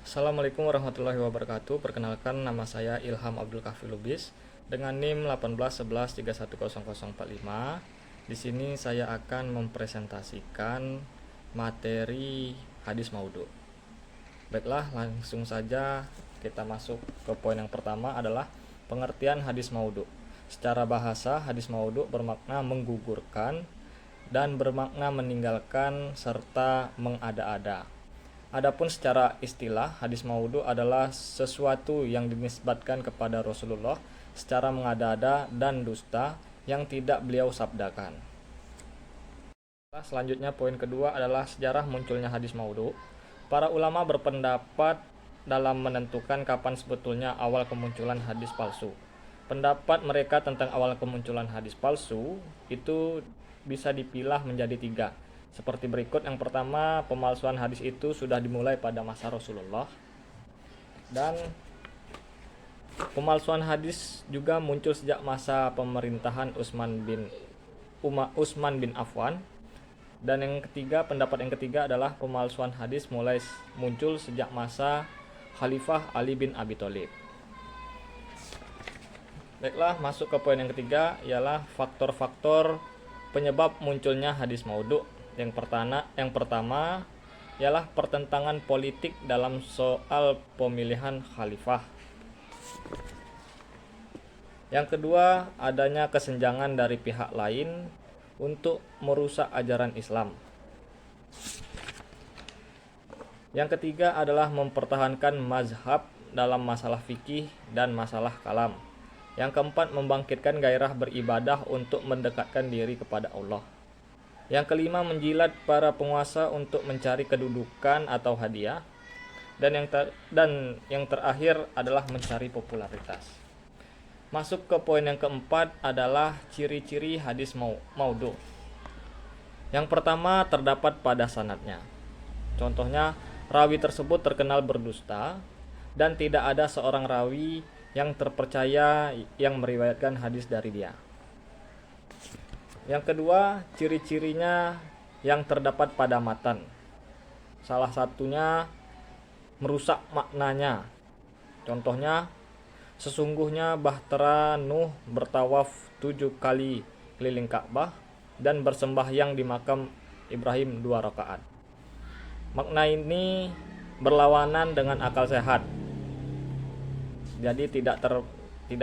Assalamualaikum warahmatullahi wabarakatuh. Perkenalkan, nama saya Ilham Abdul Kahfi Lubis dengan NIM 1811310045. Di sini saya akan mempresentasikan materi hadis maudhu. Baiklah, langsung saja kita masuk ke poin yang pertama adalah pengertian hadis maudhu. Secara bahasa, hadis maudhu bermakna menggugurkan dan bermakna meninggalkan serta mengada-ada. Adapun secara istilah, hadis maudhu adalah sesuatu yang dinisbatkan kepada Rasulullah secara mengada-ada dan dusta yang tidak beliau sabdakan. Selanjutnya, poin kedua adalah sejarah munculnya hadis maudhu. Para ulama berpendapat dalam menentukan kapan sebetulnya awal kemunculan hadis palsu. Pendapat mereka tentang awal kemunculan hadis palsu itu bisa dipilah menjadi 3. Seperti berikut. Yang pertama, pemalsuan hadis itu sudah dimulai pada masa Rasulullah. Dan pemalsuan hadis juga muncul sejak masa pemerintahan Utsman bin Affan. Dan yang ketiga, pendapat yang ketiga adalah pemalsuan hadis mulai muncul sejak masa Khalifah Ali bin Abi Thalib. Baiklah, masuk ke poin yang ketiga, ialah faktor-faktor penyebab munculnya hadis maudhu. Yang pertama ialah pertentangan politik dalam soal pemilihan khalifah. Yang kedua, adanya kesenjangan dari pihak lain untuk merusak ajaran Islam. Yang ketiga adalah mempertahankan mazhab dalam masalah fikih dan masalah kalam. Yang keempat, membangkitkan gairah beribadah untuk mendekatkan diri kepada Allah. Yang kelima, menjilat para penguasa untuk mencari kedudukan atau hadiah. Dan yang terakhir adalah mencari popularitas. Masuk ke poin yang keempat adalah ciri-ciri hadis maudhu. Yang pertama, terdapat pada sanadnya. Contohnya, rawi tersebut terkenal berdusta dan tidak ada seorang rawi yang terpercaya yang meriwayatkan hadis dari dia. Yang kedua, ciri-cirinya yang terdapat pada matan. Salah satunya merusak maknanya. Contohnya, sesungguhnya Bahtera Nuh bertawaf 7 kali keliling Ka'bah dan bersembahyang di makam Ibrahim 2 rakaat. Makna ini berlawanan dengan akal sehat. Jadi tidak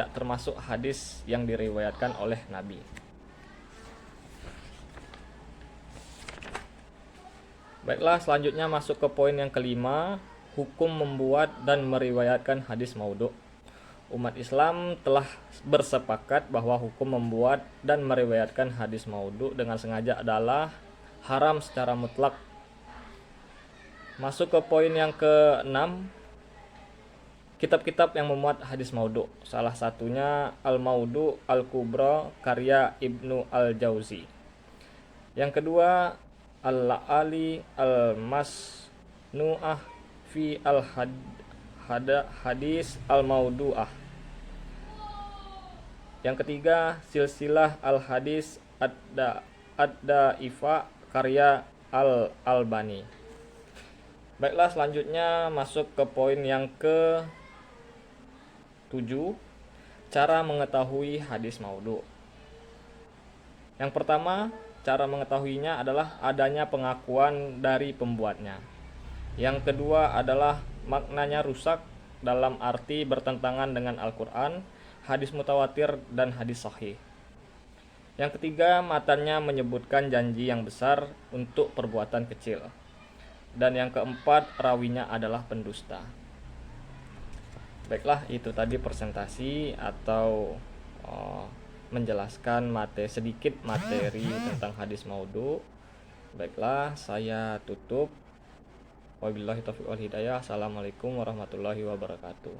termasuk hadis yang diriwayatkan oleh Nabi. Baiklah, selanjutnya masuk ke poin yang kelima, hukum membuat dan meriwayatkan hadis maudhu. Umat Islam telah bersepakat bahwa hukum membuat dan meriwayatkan hadis maudhu dengan sengaja adalah haram secara mutlak. Masuk ke poin yang ke-6, kitab-kitab yang memuat hadis maudhu. Salah satunya Al-Maudhu Al-Kubra karya Ibnu Al-Jauzi. Yang kedua, Al-La'ali Al-Masnu'ah fi Al-Hadis Al-Maudhu'ah. Yang ketiga, Silsilah Al-Hadis Ad-Da'ifa karya Al-Albani. Baiklah, selanjutnya masuk ke poin yang ke-7, cara mengetahui hadis maudhu. Yang pertama, cara mengetahuinya adalah adanya pengakuan dari pembuatnya. Yang kedua adalah maknanya rusak dalam arti bertentangan dengan Al-Quran, hadis mutawatir, dan hadis sahih. Yang ketiga, matanya menyebutkan janji yang besar untuk perbuatan kecil. Dan yang keempat, rawinya adalah pendusta. Baiklah, itu tadi presentasi atau menjelaskan sedikit materi tentang hadis maudhu. Baiklah, saya tutup. Wabillahi taufiq wal hidayah. Assalamualaikum warahmatullahi wabarakatuh.